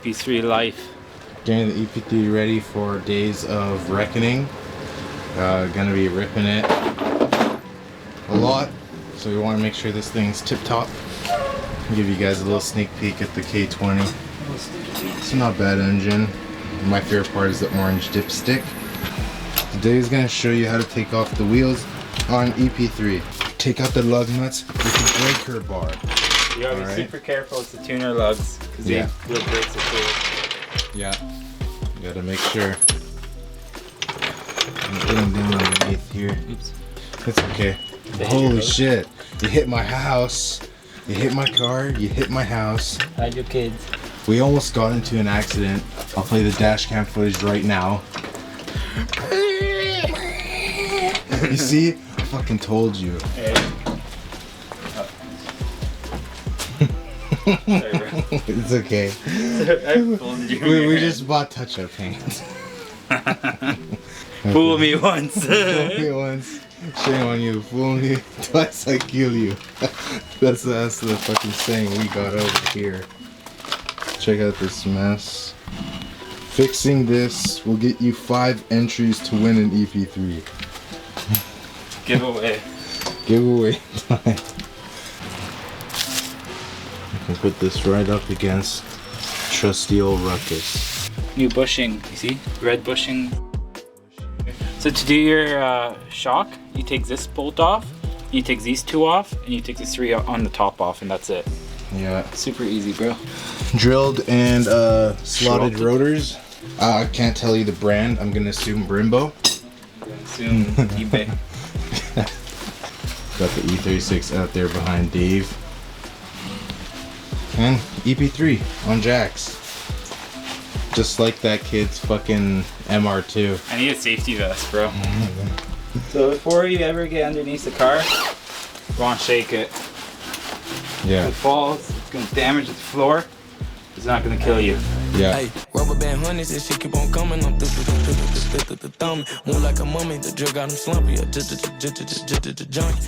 EP3 life. Getting the EP3 ready for days of reckoning. Gonna be ripping it a lot, so we want to make sure this thing's tip top. Give you guys a little sneak peek at the K20. It's not a bad engine. My favorite part is the orange dipstick. Today is gonna show you how to take off the wheels on EP3. Take out the lug nuts with the breaker bar. You gotta be super careful. It's the tuner lugs because they will break the tool. Yeah. You gotta make sure. I'm getting down underneath here. Oops. It's okay. Holy shit. You hit my house. You hit my car. You hit my house. Hide your kids. We almost got into an accident. I'll play the dash cam footage right now. You see? I fucking told you. Hey. Sorry, bro. It's okay. We just bought touch-up paint. Fool me once. Fool me once. Shame on you. Fool me twice, I kill you. That's the fucking saying we got over here. Check out this mess. Fixing this will get you 5 entries to win an EP3. Giveaway. Giveaway time. I can put this right up against trusty old ruckus. New bushing, you see? Red bushing. So to do your shock, you take this bolt off, you take these 2 off, and you take these 3 on the top off, and that's it. Yeah. Super easy, bro. Drilled and slotted rotors. I can't tell you the brand. I'm gonna assume Brembo. Assume eBay. Got the E36 out there behind Dave. And EP3 on jacks. Just like that kid's fucking MR2. I need a safety vest, bro. So before you ever get underneath the car, you want to shake it. Yeah. If it falls, it's going to damage the floor. It's not going to kill you. Yeah. Hey, rubber band honeys and shit keep on coming. I'm the thumb. More like a mummy. The drug got him slumpy.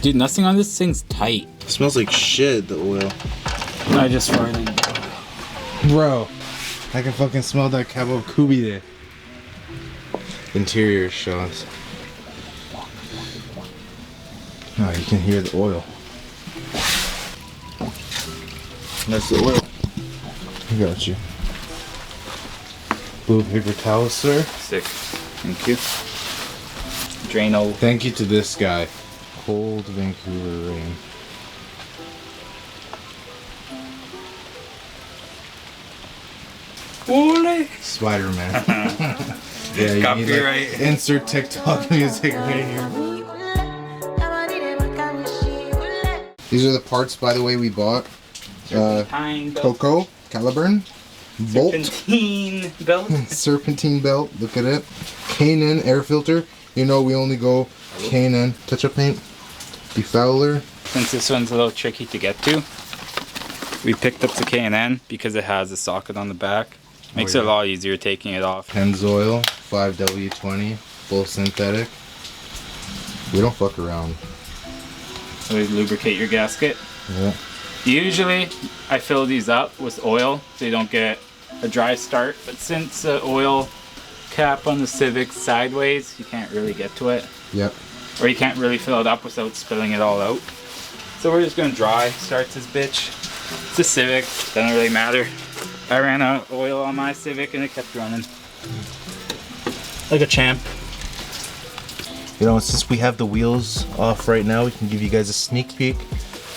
Dude, nothing on this thing's tight. It smells like shit, the oil. I just farted. Bro, I can fucking smell that Cabo Kubi there. Interior shots. Oh, you can hear the oil. That's the oil. I got you. Blue paper towel, sir. Sick. Thank you. Drano. Thank you to this guy. Cold Vancouver rain. Holy. Spider-Man. Yeah, you Copyright. need, like, insert TikTok music right here. These are the parts, by the way, we bought. Serpentine belt. Coco, Caliburn, bolt, Serpentine belt. serpentine belt. Look at it. K&N air filter. You know we only go K&N touch-up paint. Defouler. Since this one's a little tricky to get to, we picked up the K&N because it has a socket on the back. Makes it a lot easier taking it off. Pennzoil 5W20, full synthetic. We don't fuck around. So we lubricate your gasket. Yeah. Usually I fill these up with oil so you don't get a dry start, but since the oil cap on the Civic sideways, you can't really get to it. Yep. Or you can't really fill it up without spilling it all out. So we're just gonna dry start this bitch. It's a Civic, doesn't really matter. I ran out of oil on my Civic and it kept running. Like a champ. You know, since we have the wheels off right now, we can give you guys a sneak peek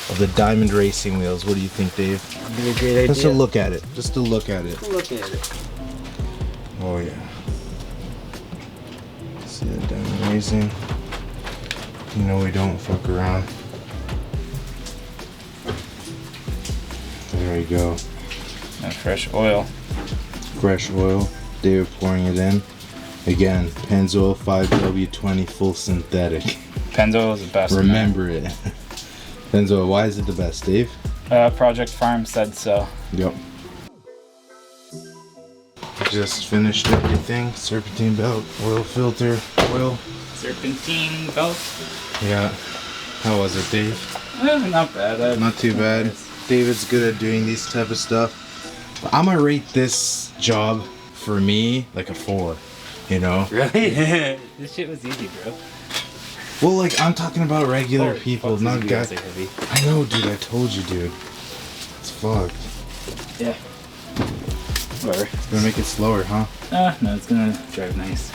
of the Diamond Racing wheels. What do you think, Dave? That'd be a great idea. Just a look at it. Just a look at it. Look at it. Oh yeah. See that Diamond Racing? You know we don't fuck around. There we go. And fresh oil. Fresh oil. Dave pouring it in. Again, Pennzoil 5W20 full synthetic. Pennzoil is the best. Remember it. Pennzoil, why is it the best, Dave? Project Farm said so. Yep. Just finished everything. Serpentine belt, oil filter, oil. Serpentine belt. Yeah. How was it, Dave? Not bad. Not too bad. David's good at doing these type of stuff. I'm gonna rate this job for me like a 4. You know? Really? This shit was easy, bro. Well, like I'm talking about regular people, fuck, not these guys. wheels are heavy. I know, dude. I told you, dude. It's fucked. Yeah. Whatever. It's gonna make it slower, huh? No, it's gonna drive nice.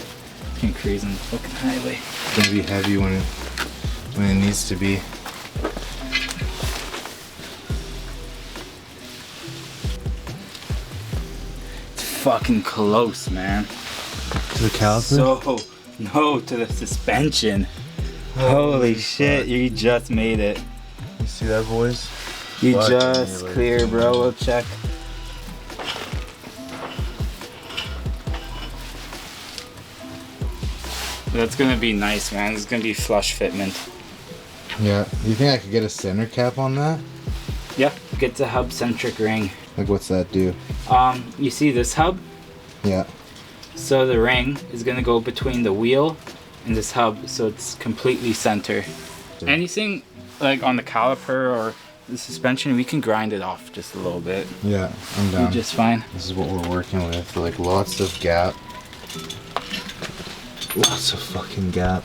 You can cruise on the fucking highway. It's gonna be heavy when it needs to be. It's fucking close, man. To the caliper? So, no, to the suspension. Holy shit, you just made it. You see that, boys? You Fuck just me, clear, bro. We'll check. That's gonna be nice, man. It's gonna be flush fitment. Yeah. Do you think I could get a center cap on that? Yeah, get the hub centric ring. Like, what's that do? You see this hub? Yeah. So the ring is gonna go between the wheel and this hub, so it's completely center. Anything like on the caliper or the suspension, we can grind it off just a little bit. Yeah, I'm You're down. just fine. This is what we're working with. Like, lots of gap. Lots of fucking gap.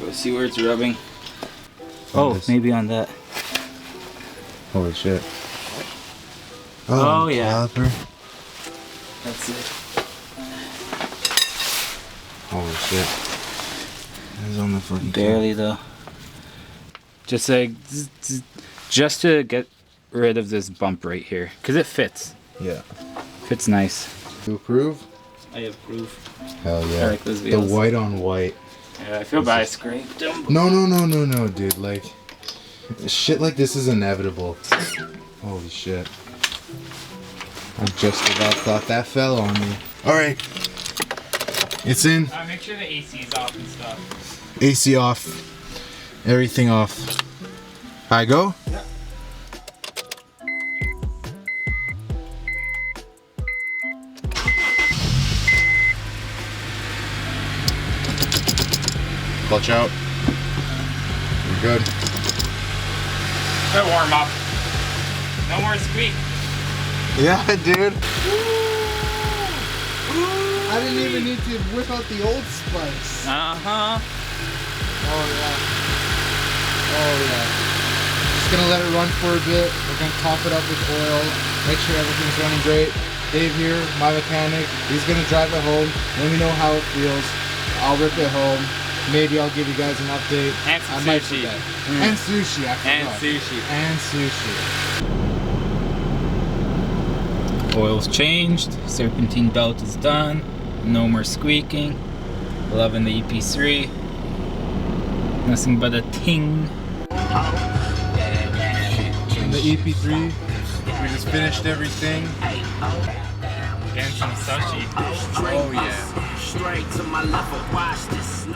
Go see where it's rubbing. Oh, this. maybe on that. Holy shit. Oh, yeah. Caliper. That's it. Holy shit. It's on the fucking Barely though. Just like, just to get rid of this bump right here, cause it fits. Yeah. Fits nice. You approve? I approve. Hell yeah. I like those The wheels. white on white. Yeah, I feel bad I scraped them. No, dude. Like, shit like this is inevitable. Holy shit. I just about thought that fell on me. Alright. It's in. Make sure the AC is off and stuff. AC off. Everything off. I go? Yeah. Clutch out. You're good. Good warm up. No more squeak. Yeah, dude. I didn't even need to whip out the old spikes. Uh-huh. Oh yeah. Oh yeah. Just gonna let it run for a bit. We're gonna top it up with oil. Make sure everything's running great. Dave here, my mechanic. He's gonna drive it home. Let me know how it feels. I'll rip it home. Maybe I'll give you guys an update. And I some might sushi. forget. And sushi. I And forgot. sushi. And sushi. Oil's changed. Serpentine belt is done. No more squeaking. Loving the EP3. Nothing but a ting. And the EP3, we just finished everything. Getting some sushi. Oh yeah. Straight to my level, watch this.